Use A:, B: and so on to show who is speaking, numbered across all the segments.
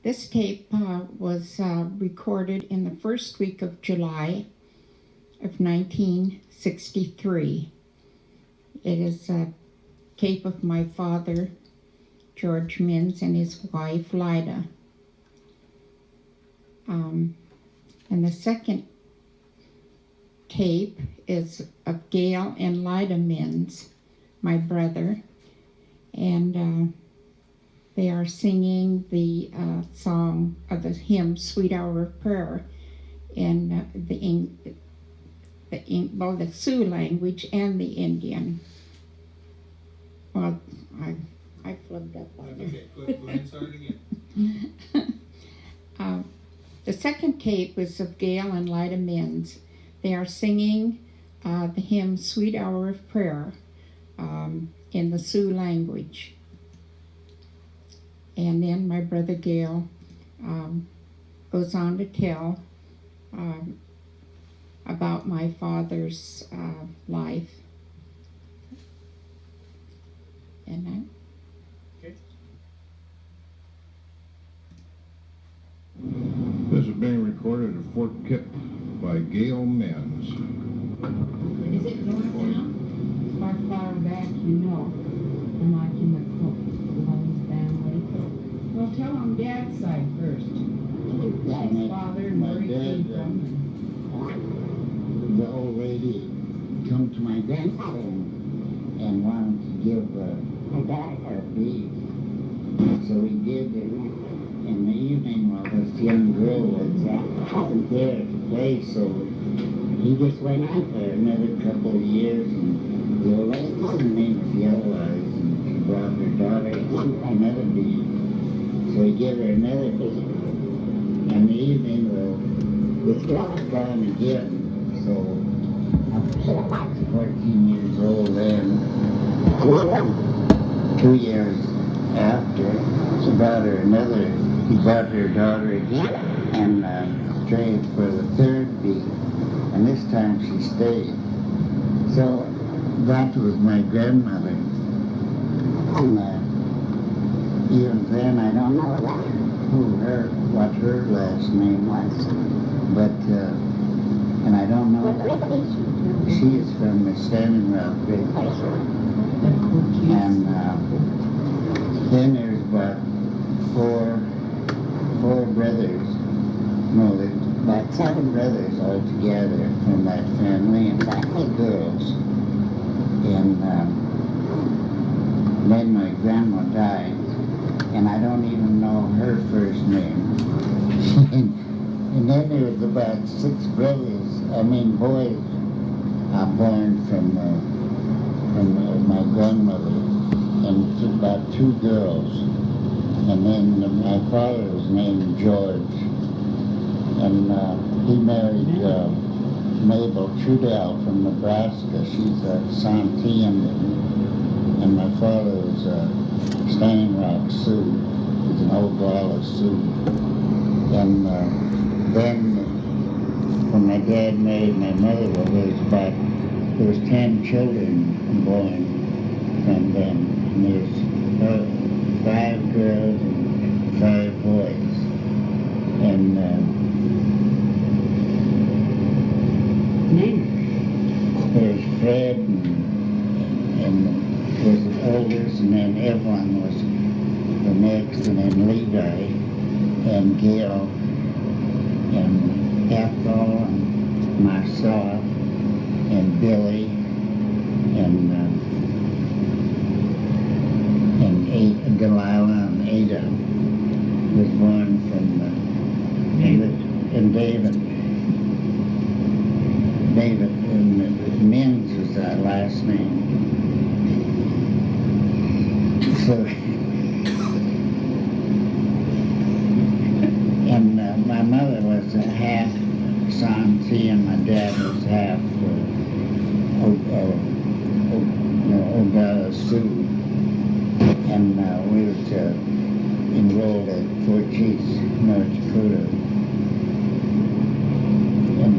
A: This tape was recorded in the first week of July of 1963. It is a tape of my father, George Menz, and his wife, Lida. And the second tape is of Gale and Lida Menz, my brother, and they are singing the song of the hymn "Sweet Hour of Prayer" in both the Sioux language and the Indian. Well, I flipped up on there.
B: Okay, go ahead and start again.
A: The second tape is of Gale and Lida Menz. They are singing the hymn "Sweet Hour of Prayer" in the Sioux language. And then my brother Gale goes on to tell about my father's life. And
B: Okay.
C: This is being recorded at Fort Kipp by Gale Menz.
A: is it north now? Far, far back, you know. I'm like in the Lowe's family. Well, tell them Dad's side first. His father and where he came from.
D: The old lady come to my grandfather and wanted to give my dad her beef. So we did it in the evening while this young girl wasn't there to play, so he just went on for another couple of years, and the old lady's name was Yellow Eyes, and she brought her daughter another beef. So he gave her another beef. And the evening, well, this girl was gone again, so I was 14 years old then. 2 years after, he brought her daughter again and traded for the third beef, and this time she stayed. So that was my grandmother. And even then I don't know what her last name was, but and I don't know. She is from the Standing Rock Sioux. And then there's about four brothers. No, there's about 7 brothers altogether from that family, and 5 girls. And then my grandma died, and I don't even know her first name. And then there was about 6 boys born from my grandmother, and about 2 girls. And then my father was named George, and he married Mabel Trudell from Nebraska. She's a Santee, and my father was a Standing Rock Sioux. He's an Oglala Sioux. And then when my dad married my mother, well, there was 10 children born from them. And there's 5 girls and 5 boys. And there's Fred and was the oldest, and then Evelyn was the next, and then Levi and Gale and Ethel and Marcella and Billy and Delilah and Ethel was born from and David and Menz was our last name. So and my mother was a half Santee, and my dad was half Oglala Sioux. And we were enrolled at Fort Yates, North Dakota. And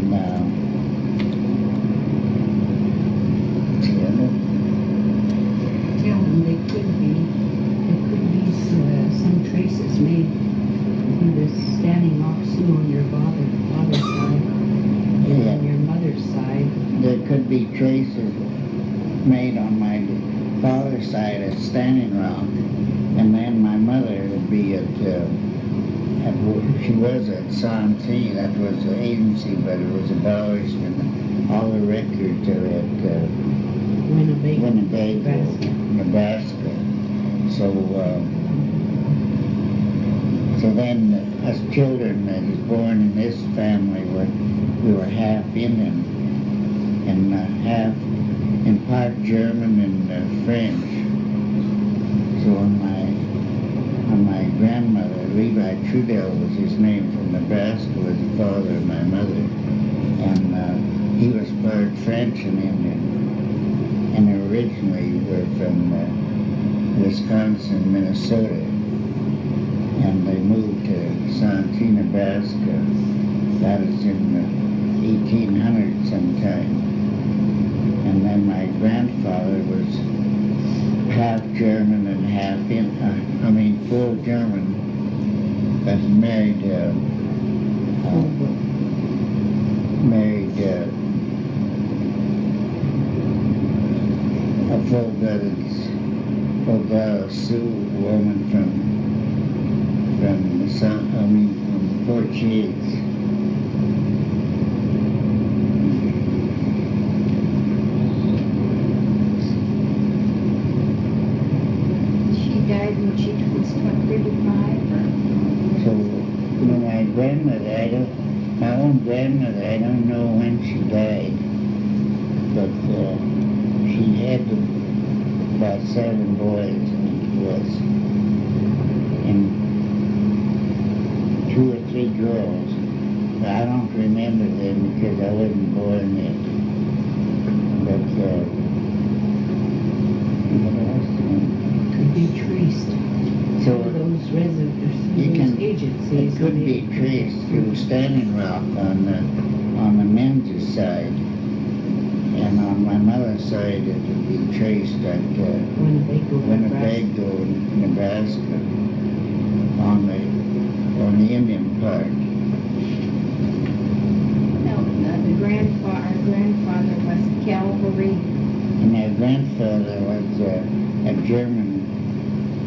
A: tell them they could be some traces made
D: be traces made on my father's side at Standing Rock, and then my mother would be she was at Santee. That was the agency, but it was abolished, and all the records are at Winnegbago, Nebraska. So then, as children, I was born in this family where we were half Indian and half, in part German and French. So on my grandmother, Levi Trudell was his name, from Nebraska, was the father of my mother, and he was part French and Indian, and originally were from Wisconsin, Minnesota. And they moved to Santee, Nebraska. That was in the 1800s sometime. And then my grandfather was half German and half full German. But he married a full-blooded Oglala Sioux woman from Fort Yates.
A: She died when she was 35.
D: So, my grandmother, my own grandmother, I don't know when she died, but she had about 7 boys, I think it was, and 2 or 3 girls. But I don't remember them because I wasn't born yet. But what else?
A: Could be traced.
D: So
A: Those agencies.
D: it could be traced through Standing Rock on the Menz side, and on my mother's side it would be traced at Winnegbago, Nebraska, on the Indian part.
A: No, our grandfather was cavalry.
D: And my grandfather was a German.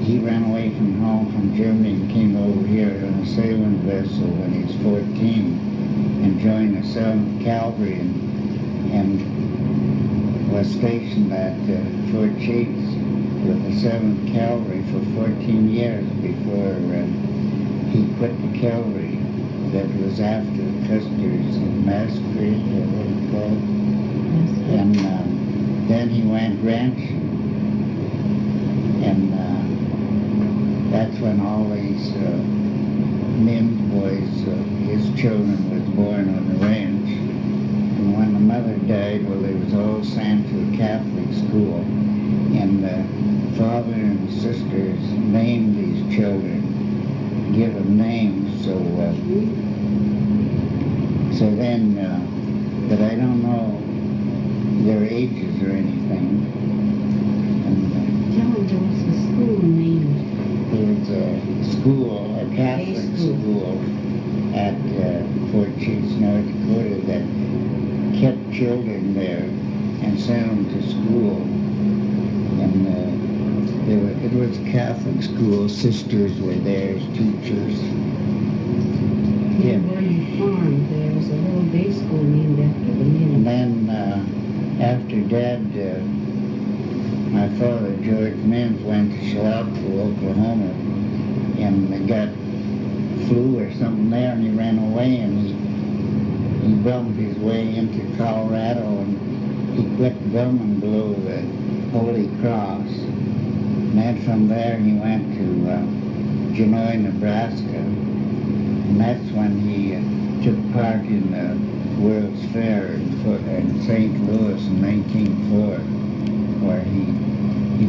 D: He ran away from home from Germany and came over here on a sailing vessel when he was 14 and joined the 7th Cavalry and was stationed at Fort Yates with the 7th Cavalry for 14 years before he quit the cavalry. That was after Custer's massacre, or what it's called. And then he went ranching. And that's when all these Menz boys, his children, was born on the ranch. And when the mother died, well, they was all sent to a Catholic school. And the father and sisters named these children, give them names. So then, but I don't know their ages or anything.
A: Tell them there was a school named.
D: There was a school, a Catholic school at Fort Yates, North Dakota, that kept children there and sent them to school. And it was a Catholic school. Sisters were there as teachers.
A: Yeah. Farm. There was a little day school named after the Menz.
D: And then after Dad, my father, George Menz, went to Shalopco, Oklahoma, and they got flu or something there, and he ran away, and he bummed his way into Colorado, and he quit bumming below the Holy Cross. And then from there he went to July, Nebraska, and that's when he took part in the World's Fair in St. Louis in 1904, where he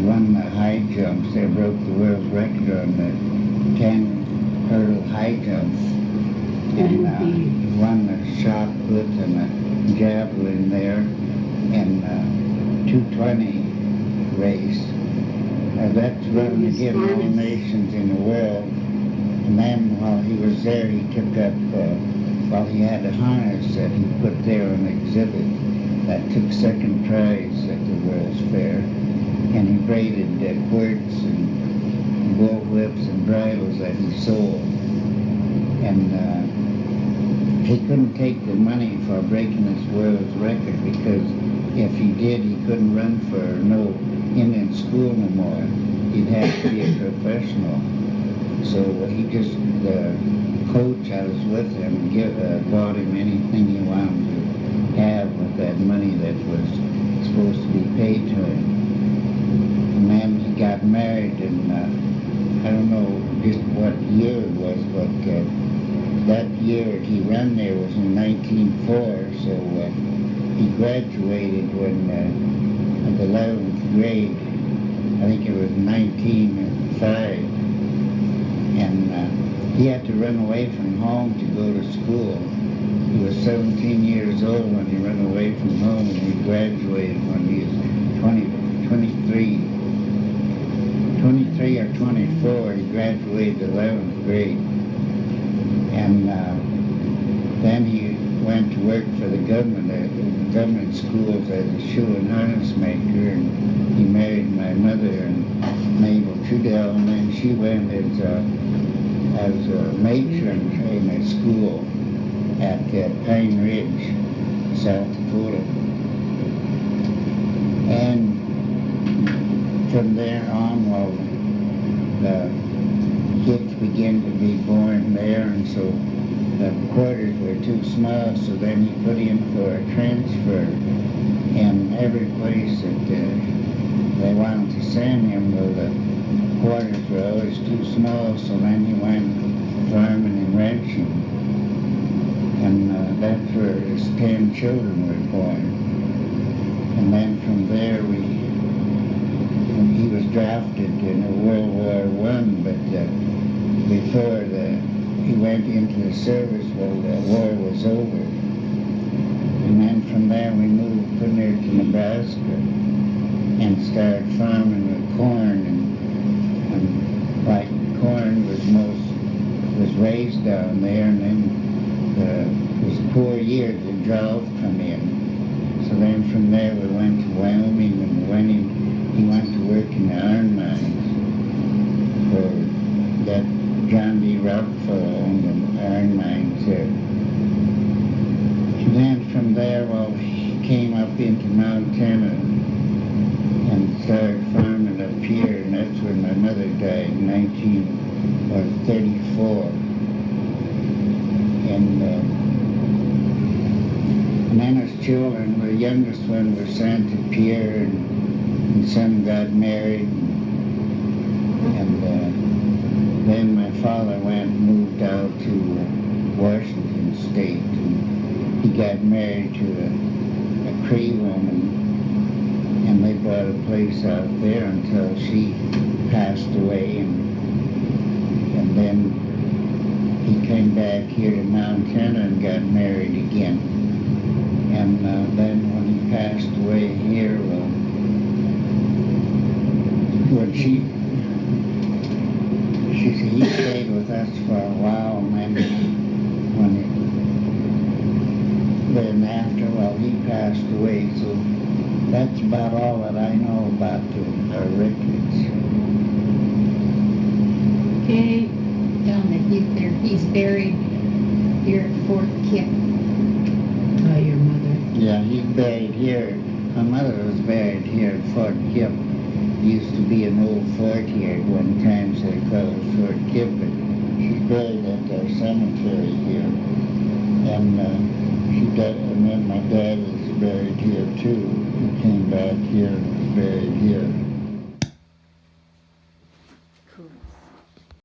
D: won the high jumps. They broke the world record on the 10-hurdle high jumps, and he won the shot put and the javelin there, and 220 race. That's run against all nations in the world. And then while he was there, he took up, he had a harness that he put there on exhibit that took second prize at the World's Fair. And he braided quirts and bull whips and bridles that he sold. And he couldn't take the money for breaking his world's record, because if he did, he couldn't run for no Indian school no more. He'd have to be a professional. So he just, the coach I was with him, bought him anything he wanted to have with that money that was supposed to be paid to him. And then he got married, and I don't know just what year it was, but that year he ran there was in 1904, so he graduated when at the 11th grade. I think it was 1905, and he had to run away from home to go to school. He was 17 years old when he ran away from home, and he graduated when he was 23 or 24. He graduated 11th grade, and then he went to work for the government schools as a shoe and harness maker, and he married my mother, and Mabel Trudell, and then she went as a matron in a school at Pine Ridge, South Dakota. And from there on, well, the kids began to be born there, and so the quarters were too small, so then he put in for a transfer. And every place that they wanted to send him, well, the quarters were always too small, so then he went farming and ranching. And that's where his 10 children were born. And then from there he was drafted in World War I, but before he went into the service, well, the war was over. And then from there we moved from there to Nebraska and started farming with corn, and like corn was raised down there, and then it was a poor year, the drought come in. So then from there we went to Wyoming, and he went to work in the iron mines for that John D. Rockefeller owned the iron mines there. And then from there, well, he came up into Montana and started farming up here, and that's when my mother died in 1934. And then his children, the youngest one was Santee, and son got married, and then my father went and moved out to Washington State, and he got married to a Cree woman, and they bought a place out there until she passed away, and then he came back here to Montana and got married again. And then when he passed away here, when he stayed with us for a while, and then after, well, he passed away. So that's about all that I know about our records.
A: Okay, tell him that he's buried here at Fort Kipp by your mother.
D: Yeah, he's buried here. My mother was buried here at Fort Kipp. Used to be an old fort here at one time, so they called it Fort Kipp, but she's buried at our cemetery here. And then my dad is buried here too. He came back here and was buried here.